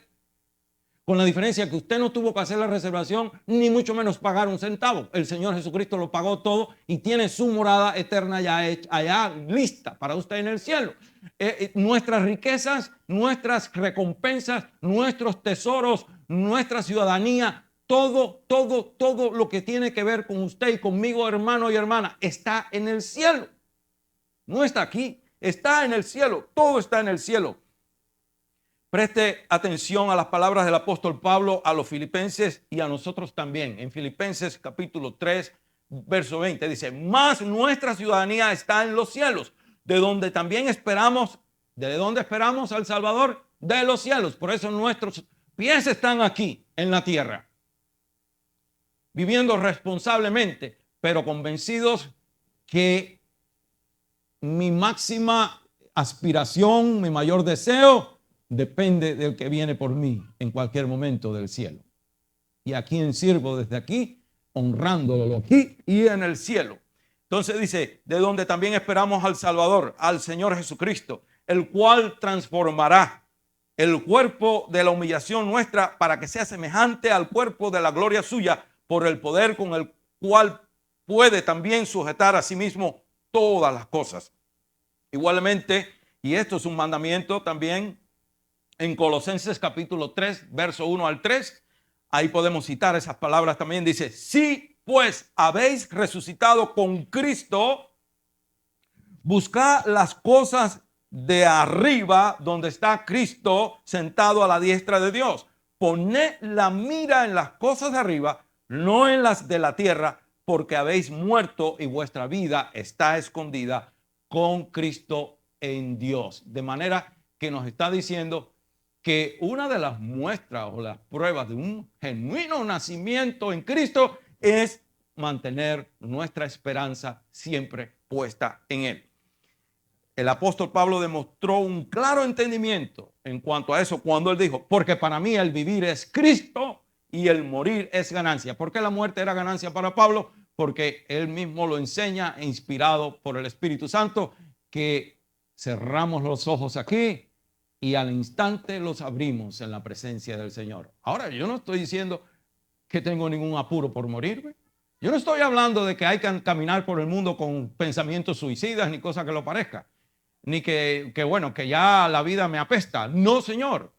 con la diferencia que usted no tuvo que hacer la reservación ni mucho menos pagar un centavo. El Señor Jesucristo lo pagó todo y tiene su morada eterna ya allá lista para usted en el cielo. Nuestras riquezas, nuestras recompensas, nuestros tesoros, nuestra ciudadanía, todo lo que tiene que ver con usted y conmigo, hermano y hermana, está en el cielo. No está aquí, está en el cielo, todo está en el cielo. Preste atención a las palabras del apóstol Pablo a los filipenses y a nosotros también. En Filipenses capítulo 3, verso 20 dice: mas nuestra ciudadanía está en los cielos, de donde también esperamos. ¿De dónde esperamos al Salvador? De los cielos. Por eso nuestros pies están aquí en la tierra, viviendo responsablemente, pero convencidos que mi máxima aspiración, mi mayor deseo, depende del que viene por mí en cualquier momento del cielo. Y a quien sirvo desde aquí, honrándolo aquí y en el cielo. Entonces dice, de donde también esperamos al Salvador, al Señor Jesucristo, el cual transformará el cuerpo de la humillación nuestra para que sea semejante al cuerpo de la gloria suya, por el poder con el cual puede también sujetar a sí mismo todas las cosas. Igualmente, y esto es un mandamiento también, en Colosenses capítulo 3, verso 1 al 3, ahí podemos citar esas palabras también. Dice, si pues habéis resucitado con Cristo, buscad las cosas de arriba, donde está Cristo sentado a la diestra de Dios. Poned la mira en las cosas de arriba, no en las de la tierra, porque habéis muerto y vuestra vida está escondida con Cristo en Dios. De manera que nos está diciendo que una de las muestras o las pruebas de un genuino nacimiento en Cristo es mantener nuestra esperanza siempre puesta en Él. El apóstol Pablo demostró un claro entendimiento en cuanto a eso cuando él dijo, porque para mí el vivir es Cristo y el morir es ganancia. ¿Por qué la muerte era ganancia para Pablo? Porque él mismo lo enseña, inspirado por el Espíritu Santo, que cerramos los ojos aquí y al instante los abrimos en la presencia del Señor. Ahora, yo no estoy diciendo que tengo ningún apuro por morirme. Yo no estoy hablando de que hay que caminar por el mundo con pensamientos suicidas ni cosa que lo parezca. Ni que ya la vida me apesta. No, Señor.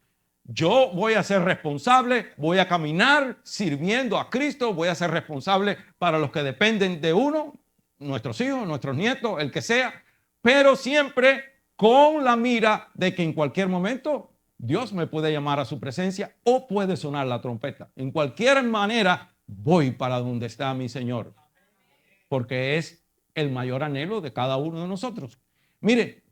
Yo voy a ser responsable, voy a caminar sirviendo a Cristo, voy a ser responsable para los que dependen de uno, nuestros hijos, nuestros nietos, el que sea, pero siempre con la mira de que en cualquier momento Dios me puede llamar a su presencia o puede sonar la trompeta. En cualquier manera voy para donde está mi Señor, porque es el mayor anhelo de cada uno de nosotros. Mire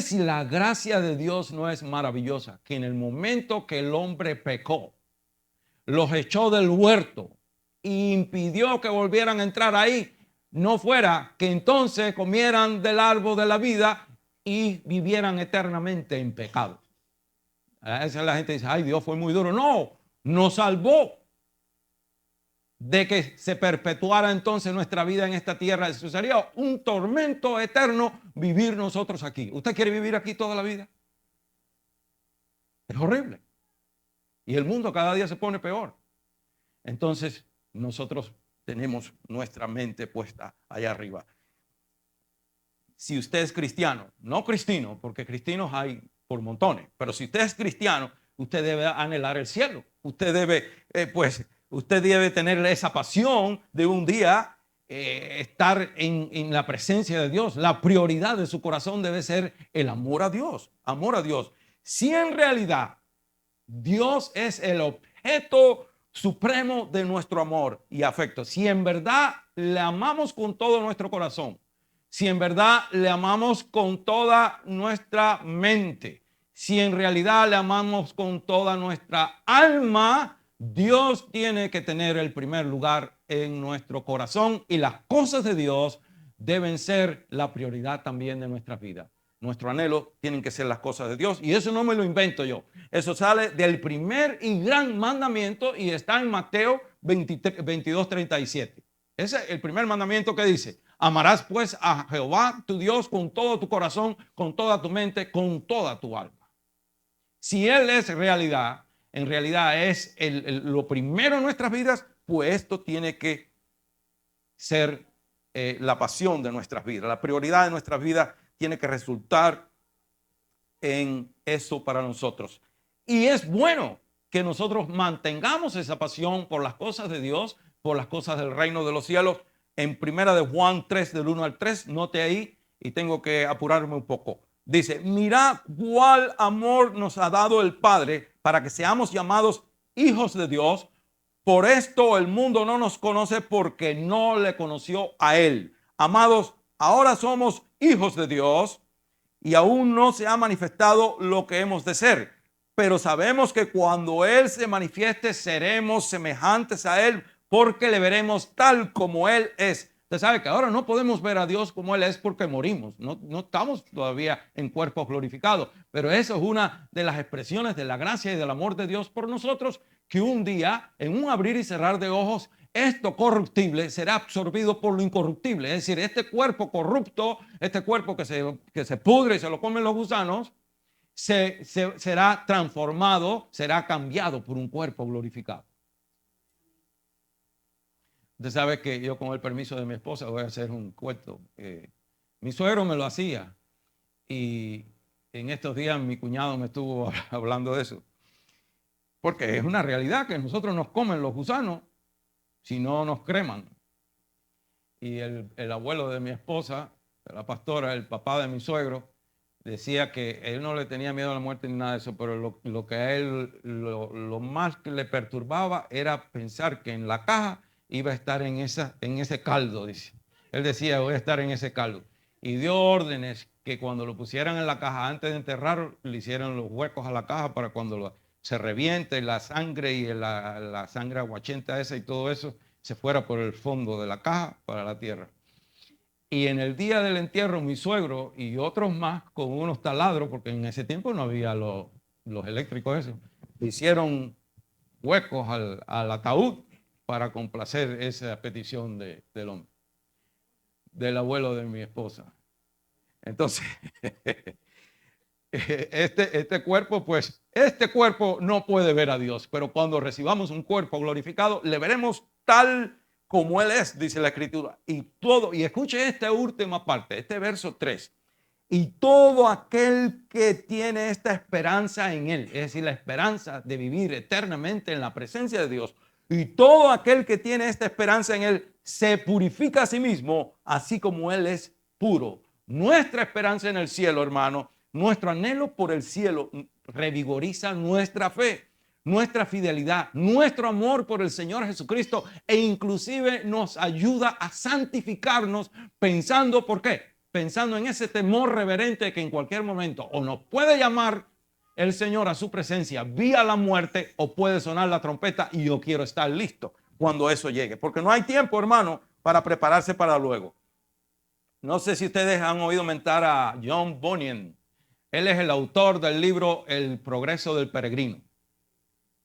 si la gracia de Dios no es maravillosa, que en el momento que el hombre pecó, los echó del huerto e impidió que volvieran a entrar ahí, no fuera que entonces comieran del árbol de la vida y vivieran eternamente en pecado. A veces la gente dice, ay, Dios fue muy duro. No, nos salvó de que se perpetuara entonces nuestra vida en esta tierra. Eso sería un tormento eterno vivir nosotros aquí. ¿Usted quiere vivir aquí toda la vida? Es horrible. Y el mundo cada día se pone peor. Entonces nosotros tenemos nuestra mente puesta allá arriba. Si usted es cristiano, no cristino, porque cristinos hay por montones, pero si usted es cristiano, usted debe anhelar el cielo. Usted debe tener esa pasión de un día estar en la presencia de Dios. La prioridad de su corazón debe ser el amor a Dios. Amor a Dios. Si en realidad Dios es el objeto supremo de nuestro amor y afecto, si en verdad le amamos con todo nuestro corazón, si en verdad le amamos con toda nuestra mente, si en realidad le amamos con toda nuestra alma, Dios tiene que tener el primer lugar en nuestro corazón y las cosas de Dios deben ser la prioridad también de nuestra vida. Nuestro anhelo tienen que ser las cosas de Dios. Y eso no me lo invento yo. Eso sale del primer y gran mandamiento y está en Mateo 22:37. Ese es el primer mandamiento que dice: amarás pues a Jehová tu Dios con todo tu corazón, con toda tu mente, con toda tu alma. Si Él es realidad, en realidad es lo primero en nuestras vidas, pues esto tiene que ser la pasión de nuestras vidas. La prioridad de nuestras vidas tiene que resultar en eso para nosotros. Y es bueno que nosotros mantengamos esa pasión por las cosas de Dios, por las cosas del reino de los cielos. En primera de Juan 3, del 1 al 3, note ahí, y tengo que apurarme un poco. Dice: mirad cuál amor nos ha dado el Padre para que seamos llamados hijos de Dios. Por esto el mundo no nos conoce, porque no le conoció a Él. Amados, ahora somos hijos de Dios y aún no se ha manifestado lo que hemos de ser. Pero sabemos que cuando Él se manifieste, seremos semejantes a Él, porque le veremos tal como Él es. Usted sabe que ahora no podemos ver a Dios como Él es porque morimos. No estamos todavía en cuerpos glorificados. Pero eso es una de las expresiones de la gracia y del amor de Dios por nosotros, que un día, en un abrir y cerrar de ojos, esto corruptible será absorbido por lo incorruptible. Es decir, este cuerpo corrupto, este cuerpo que se pudre y se lo comen los gusanos, será transformado, será cambiado por un cuerpo glorificado. Usted sabe que yo, con el permiso de mi esposa, voy a hacer un cuento. Mi suegro me lo hacía y en estos días mi cuñado me estuvo hablando de eso. Porque es una realidad que nosotros nos comen los gusanos si no nos creman. Y el abuelo de mi esposa, la pastora, el papá de mi suegro, decía que él no le tenía miedo a la muerte ni nada de eso, pero lo que a él, lo más que le perturbaba era pensar que en la caja iba a estar en ese caldo, dice. Él decía: voy a estar en ese caldo. Y dio órdenes que cuando lo pusieran en la caja, antes de enterrarlo, le hicieran los huecos a la caja para cuando se reviente la sangre y la sangre aguachenta esa y todo eso se fuera por el fondo de la caja para la tierra. Y en el día del entierro, mi suegro y otros más, con unos taladros, porque en ese tiempo no había los eléctricos esos, hicieron huecos al ataúd para complacer esa petición del hombre, del abuelo de mi esposa. Entonces, este cuerpo no puede ver a Dios, pero cuando recibamos un cuerpo glorificado, le veremos tal como Él es, dice la Escritura. Y escuche esta última parte, este verso 3. Y todo aquel que tiene esta esperanza en Él, es decir, la esperanza de vivir eternamente en la presencia de Dios, y todo aquel que tiene esta esperanza en Él se purifica a sí mismo, así como Él es puro. Nuestra esperanza en el cielo, hermano, nuestro anhelo por el cielo revigoriza nuestra fe, nuestra fidelidad, nuestro amor por el Señor Jesucristo, e inclusive nos ayuda a santificarnos pensando, ¿por qué? Pensando en ese temor reverente que en cualquier momento o nos puede llamar el Señor a su presencia vía la muerte, o puede sonar la trompeta y yo quiero estar listo cuando eso llegue, porque no hay tiempo, hermano, para prepararse para luego. No sé si ustedes han oído mentar a John Bunyan. Él es el autor del libro El progreso del peregrino.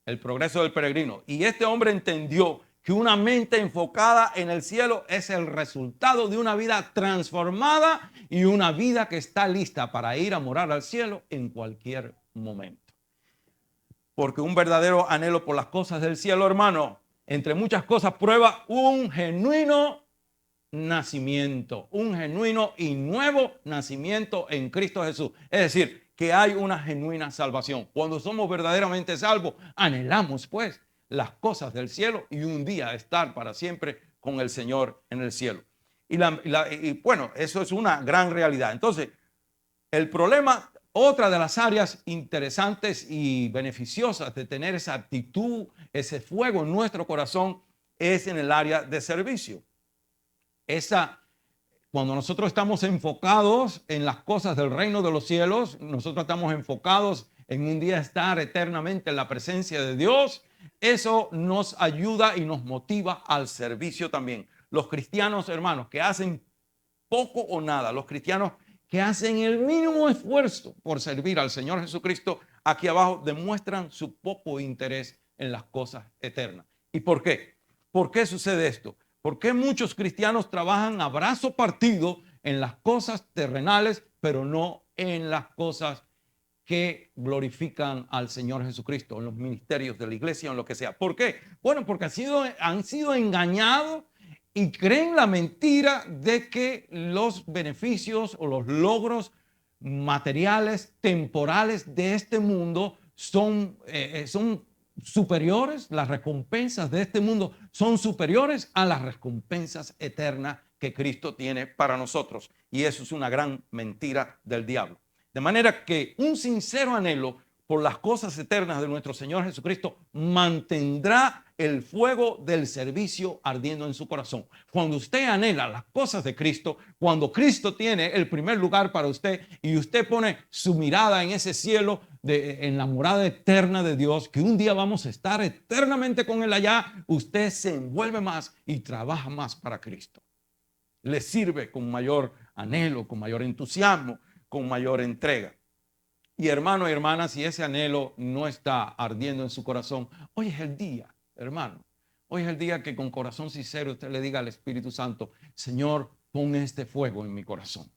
El progreso del peregrino. Y este hombre entendió que una mente enfocada en el cielo es el resultado de una vida transformada y una vida que está lista para ir a morar al cielo en cualquier momento. Porque un verdadero anhelo por las cosas del cielo, hermano, entre muchas cosas, prueba un genuino nacimiento, un genuino y nuevo nacimiento en Cristo Jesús. Es decir, que hay una genuina salvación. Cuando somos verdaderamente salvos, anhelamos pues las cosas del cielo y un día estar para siempre con el Señor en el cielo. Y bueno, eso es una gran realidad. Entonces, el problema, otra de las áreas interesantes y beneficiosas de tener esa actitud, ese fuego en nuestro corazón, es en el área de servicio. Cuando nosotros estamos enfocados en las cosas del reino de los cielos, nosotros estamos enfocados en un día estar eternamente en la presencia de Dios, eso nos ayuda y nos motiva al servicio también. Los cristianos, hermanos, que hacen poco o nada, los cristianos que hacen el mínimo esfuerzo por servir al Señor Jesucristo, aquí abajo demuestran su poco interés en las cosas eternas. ¿Y por qué? ¿Por qué sucede esto? ¿Por qué muchos cristianos trabajan a brazo partido en las cosas terrenales, pero no en las cosas que glorifican al Señor Jesucristo, en los ministerios de la iglesia, en lo que sea? ¿Por qué? Bueno, porque han sido engañados y creen la mentira de que los beneficios o los logros materiales, temporales de este mundo son superiores, las recompensas de este mundo son superiores a las recompensas eternas que Cristo tiene para nosotros. Y eso es una gran mentira del diablo. De manera que un sincero anhelo por las cosas eternas de nuestro Señor Jesucristo mantendrá el fuego del servicio ardiendo en su corazón. Cuando usted anhela las cosas de Cristo, cuando Cristo tiene el primer lugar para usted y usted pone su mirada en ese cielo, en la morada eterna de Dios, que un día vamos a estar eternamente con Él allá, usted se envuelve más y trabaja más para Cristo. Le sirve con mayor anhelo, con mayor entusiasmo, con mayor entrega. Y hermano y hermana, si ese anhelo no está ardiendo en su corazón, hoy es el día, hermano. Hoy es el día que con corazón sincero usted le diga al Espíritu Santo: Señor, pon este fuego en mi corazón.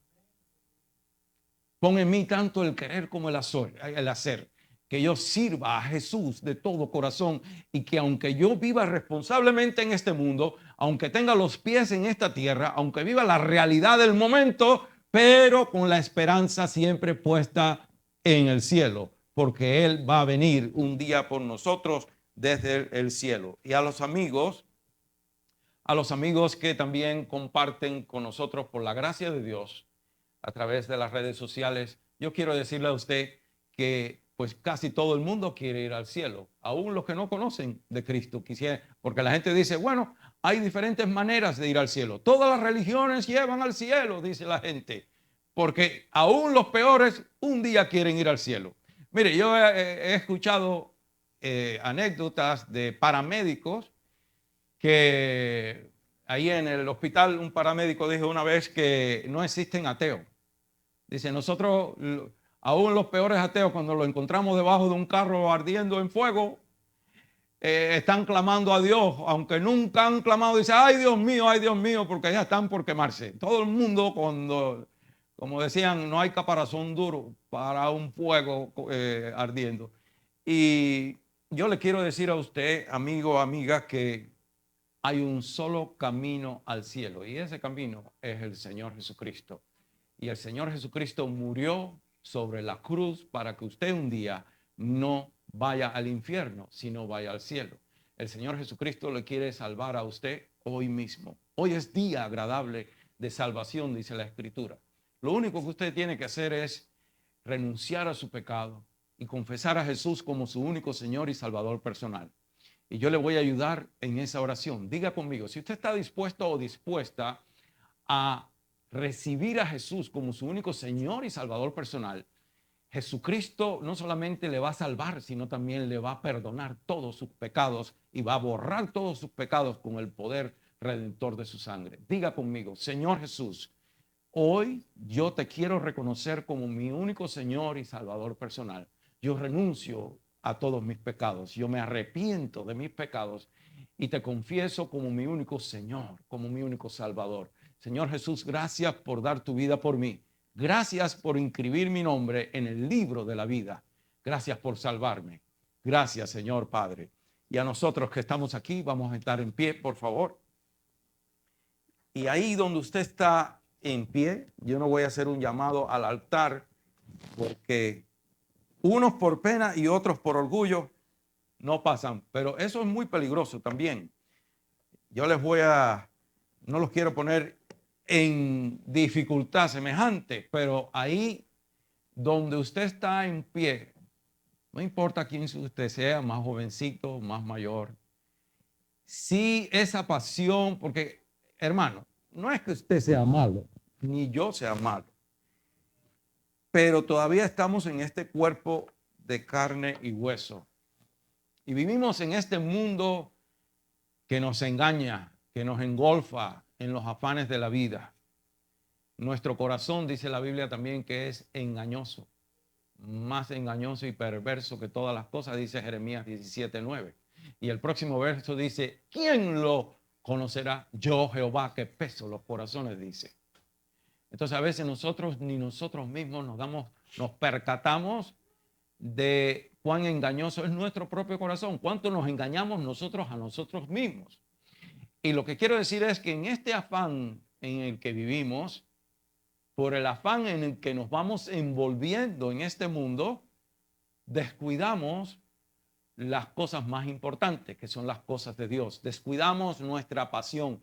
Pon en mí tanto el querer como el hacer, que yo sirva a Jesús de todo corazón y que aunque yo viva responsablemente en este mundo, aunque tenga los pies en esta tierra, aunque viva la realidad del momento, pero con la esperanza siempre puesta en el cielo, porque Él va a venir un día por nosotros desde el cielo. Y a los amigos que también comparten con nosotros por la gracia de Dios a través de las redes sociales, yo quiero decirle a usted que pues casi todo el mundo quiere ir al cielo, aún los que no conocen de Cristo quisieran, porque la gente dice, bueno, hay diferentes maneras de ir al cielo. Todas las religiones llevan al cielo, dice la gente, porque aún los peores un día quieren ir al cielo. Mire, yo he escuchado anécdotas de paramédicos que ahí en el hospital un paramédico dijo una vez que no existen ateos. Dice, nosotros, aún los peores ateos, cuando los encontramos debajo de un carro ardiendo en fuego, están clamando a Dios, aunque nunca han clamado, dice, ay Dios mío, porque ya están por quemarse. Todo el mundo, cuando, como decían, no hay caparazón duro para un fuego ardiendo. Y yo le quiero decir a usted, amigo, amiga, que hay un solo camino al cielo, y ese camino es el Señor Jesucristo. Y el Señor Jesucristo murió sobre la cruz para que usted un día no vaya al infierno, sino vaya al cielo. El Señor Jesucristo le quiere salvar a usted hoy mismo. Hoy es día agradable de salvación, dice la Escritura. Lo único que usted tiene que hacer es renunciar a su pecado y confesar a Jesús como su único Señor y Salvador personal. Y yo le voy a ayudar en esa oración. Diga conmigo, si usted está dispuesto o dispuesta a recibir a Jesús como su único Señor y Salvador personal, Jesucristo no solamente le va a salvar, sino también le va a perdonar todos sus pecados y va a borrar todos sus pecados con el poder redentor de su sangre. Diga conmigo, Señor Jesús, hoy yo te quiero reconocer como mi único Señor y Salvador personal. Yo renuncio a todos mis pecados. Yo me arrepiento de mis pecados y te confieso como mi único Señor, como mi único Salvador. Señor Jesús, gracias por dar tu vida por mí. Gracias por inscribir mi nombre en el libro de la vida. Gracias por salvarme. Gracias, Señor Padre. Y a nosotros que estamos aquí, vamos a estar en pie, por favor. Y ahí donde usted está en pie, yo no voy a hacer un llamado al altar, porque unos por pena y otros por orgullo no pasan. Pero eso es muy peligroso también. Yo no los quiero poner en dificultad semejante, pero ahí donde usted está en pie, no importa quién usted sea, más jovencito, más mayor, si esa pasión, porque hermano, no es que usted sea malo, ni yo sea malo, pero todavía estamos en este cuerpo de carne y hueso y vivimos en este mundo que nos engaña, que nos engolfa en los afanes de la vida. Nuestro corazón, dice la Biblia también, que es engañoso, más engañoso y perverso que todas las cosas, dice Jeremías 17:9. Y el próximo verso dice, ¿quién lo conocerá? Yo, Jehová, que peso los corazones, dice. Entonces a veces nosotros ni nosotros mismos nos percatamos de cuán engañoso es nuestro propio corazón, cuánto nos engañamos nosotros a nosotros mismos. Y lo que quiero decir es que en este afán en el que vivimos, por el afán en el que nos vamos envolviendo en este mundo, descuidamos las cosas más importantes, que son las cosas de Dios. Descuidamos nuestra pasión.